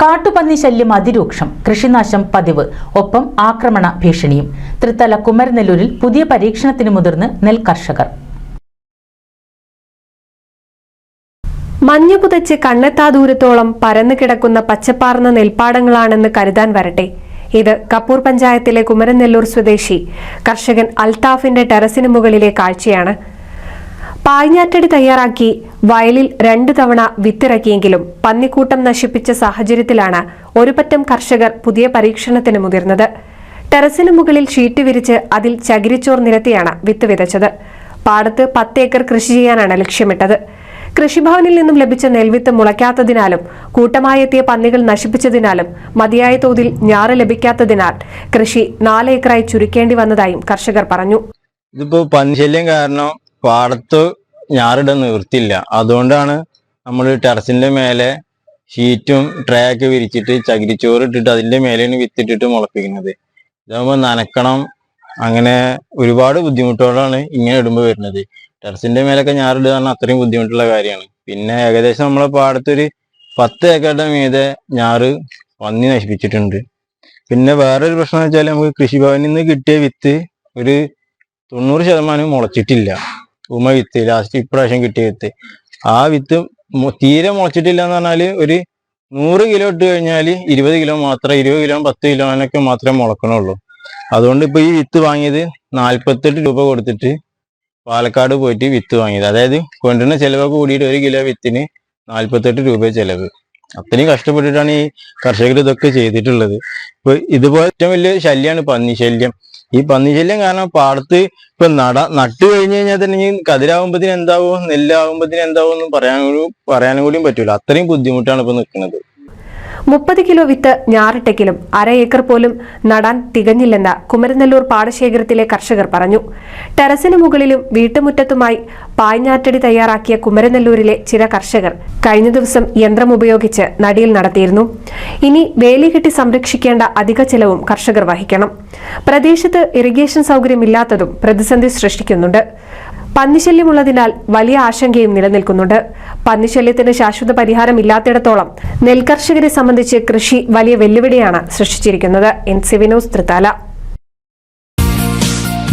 കാട്ടുപന്നി ശല്യം അതിരൂക്ഷം, കൃഷിനാശം പതിവ്, ഒപ്പം ആക്രമണ ഭീഷണിയും. തൃത്തല കുമരനെല്ലൂരിൽ പുതിയ പരീക്ഷണത്തിന് മുതിർന്ന് നെൽ കർഷകർ. മഞ്ഞു പുതച്ച് കണ്ണെത്താ ദൂരത്തോളം പരന്നു കിടക്കുന്ന പച്ചപ്പാർന്ന നെൽപ്പാടങ്ങളാണെന്ന് കരുതാൻ വരട്ടെ. ഇത് കപ്പൂർ പഞ്ചായത്തിലെ കുമരനെല്ലൂർ സ്വദേശി കർഷകൻ അൽത്താഫിന്റെ ടെറസിന് മുകളിലെ കാഴ്ചയാണ്. പായ്ഞ്ഞാറ്റടി തയ്യാറാക്കി വയലിൽ 2 തവണ വിത്തിറക്കിയെങ്കിലും പന്നിക്കൂട്ടം നശിപ്പിച്ച സാഹചര്യത്തിലാണ് ഒരു പറ്റം കർഷകർ പുതിയ പരീക്ഷണത്തിന് മുതിർന്നത്. ടെറസിന് മുകളിൽ ഷീറ്റ് വിരിച്ച് അതിൽ ചകിരിച്ചോർ നിരത്തിയാണ് വിത്ത് വിതച്ചത്. പാടത്ത് 10 ഏക്കർ കൃഷി ചെയ്യാനാണ് ലക്ഷ്യമിട്ടത്. കൃഷിഭവനിൽ നിന്നും ലഭിച്ച നെൽവിത്ത് മുളയ്ക്കാത്തതിനാലും കൂട്ടമായെത്തിയ പന്നികൾ നശിപ്പിച്ചതിനാലും മതിയായ തോതിൽ ഞാറ് ലഭിക്കാത്തതിനാൽ കൃഷി 4 ഏക്കറായി ചുരുക്കേണ്ടി വന്നതായും കർഷകർ പറഞ്ഞു. ഇതിപ്പോ പന്നിശല്യം കാരണം പാടത്ത് ഞാറിടാൻ നിവൃത്തിയില്ല. അതുകൊണ്ടാണ് നമ്മൾ ടെറസിന്റെ മേലെ ഷീറ്റും ട്രേ ഒക്കെ വിരിച്ചിട്ട് ചകിരിച്ചോറ് ഇട്ടിട്ട് അതിന്റെ മേലെയാണ് വിത്തിട്ടിട്ട് മുളപ്പിക്കുന്നത്. ഇതാകുമ്പോൾ നനക്കണം, അങ്ങനെ ഒരുപാട് ബുദ്ധിമുട്ടുകളാണ് ഇങ്ങനെ ഇടുമ്പോൾ വരുന്നത്. ടെറസിന്റെ മേലൊക്കെ ഞാറിടുക പറഞ്ഞാൽ അത്രയും ബുദ്ധിമുട്ടുള്ള കാര്യമാണ്. പിന്നെ ഏകദേശം നമ്മളെ പാടത്തൊരു 10 ഏക്കറുടെ മീതെ ഞാറ് പന്നി നശിപ്പിച്ചിട്ടുണ്ട്. പിന്നെ വേറൊരു പ്രശ്നം എന്ന് വെച്ചാൽ നമുക്ക് കൃഷിഭവനിൽ നിന്ന് കിട്ടിയ വിത്ത് ഒരു 90% മുളച്ചിട്ടില്ല. വിത്ത് ലാസ്റ്റ് ഇപ്രാവശ്യം കിട്ടിയ വിത്ത്, ആ വിത്ത് തീരെ മുളച്ചിട്ടില്ല എന്ന് പറഞ്ഞാൽ ഒരു 100 കിലോ ഇട്ട് കഴിഞ്ഞാൽ 20 കിലോ മാത്രം, 20 കിലോ 10 കിലോ അങ്ങനെയൊക്കെ മാത്രമേ മുളക്കണുള്ളൂ. അതുകൊണ്ട് ഇപ്പൊ ഈ വിത്ത് വാങ്ങിയത് 48 രൂപ കൊടുത്തിട്ട് പാലക്കാട് പോയിട്ട് വിത്ത് വാങ്ങിയത്. അതായത് കൊണ്ടുവരുന്ന ചെലവൊക്കെ കൂടിയിട്ട് 1 കിലോ വിത്തിന് 48 രൂപ ചെലവ്. അത്രയും കഷ്ടപ്പെട്ടിട്ടാണ് ഈ കർഷകർ ഇതൊക്കെ ചെയ്തിട്ടുള്ളത്. ഇപ്പൊ ഇതുപോലെ ഏറ്റവും വലിയ ശല്യമാണ് പന്നിശല്യം. ഈ പന്നിശല്യം കാരണം പാടത്ത് ഇപ്പൊ നട്ടു കഴിഞ്ഞു കഴിഞ്ഞാൽ തന്നെ കതിരാകുമ്പത്തിന് എന്താവും, നെല്ലാകുമ്പത്തിന് എന്താവും എന്ന് പറയാനും കൂടിയും പറ്റൂല. അത്രയും ബുദ്ധിമുട്ടാണ് ഇപ്പൊ നിൽക്കുന്നത്. 30 കിലോ വിത്ത് ഞാറിട്ടെങ്കിലും 1/2 ഏക്കർ പോലും നടാൻ തികഞ്ഞില്ലെന്ന് കുമരനെല്ലൂർ പാടശേഖരത്തിലെ കർഷകർ പറഞ്ഞു. ടെറസിന് മുകളിലും വീട്ടുമുറ്റത്തുമായി പായ്ഞ്ഞാറ്റടി തയ്യാറാക്കിയ കുമരനെല്ലൂരിലെ ചില കർഷകർ കഴിഞ്ഞ ദിവസം യന്ത്രം ഉപയോഗിച്ച് നടിയിൽ നടത്തിയിരുന്നു. ഇനി വേലി കെട്ടി സംരക്ഷിക്കേണ്ട അധിക ചെലവും കർഷകർ വഹിക്കണം. പ്രദേശത്ത് ഇറിഗേഷൻ സൗകര്യമില്ലാത്തതും പ്രതിസന്ധി സൃഷ്ടിക്കുന്നുണ്ട്. പന്നിശല്യമുള്ളതിനാൽ വലിയ ആശങ്കയും നിലനിൽക്കുന്നുണ്ട്. പന്നിശല്യത്തിന് ശാശ്വത പരിഹാരമില്ലാത്തിടത്തോളം നെൽകർഷകരെ സംബന്ധിച്ച് കൃഷി വലിയ വെല്ലുവിളിയാണ് സൃഷ്ടിച്ചിരിക്കുന്നത്. NCV news Thrithala.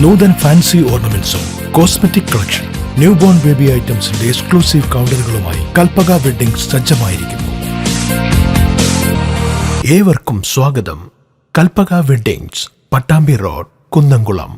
Noothan fancy ഓർണമെന്റ്സും cosmetic collection, new born baby ഐറ്റംസിന്റെ എക്സ്ക്ലൂസീവ് കൗണ്ടറുകളുമായി കൽപ്പക വെഡ്ഡിംഗ്സ് സജ്ജമായിരിക്കുന്നു. ഏവർക്കും സ്വാഗതം. Kalpaka weddings, Pattambi road, Kunnamkulam.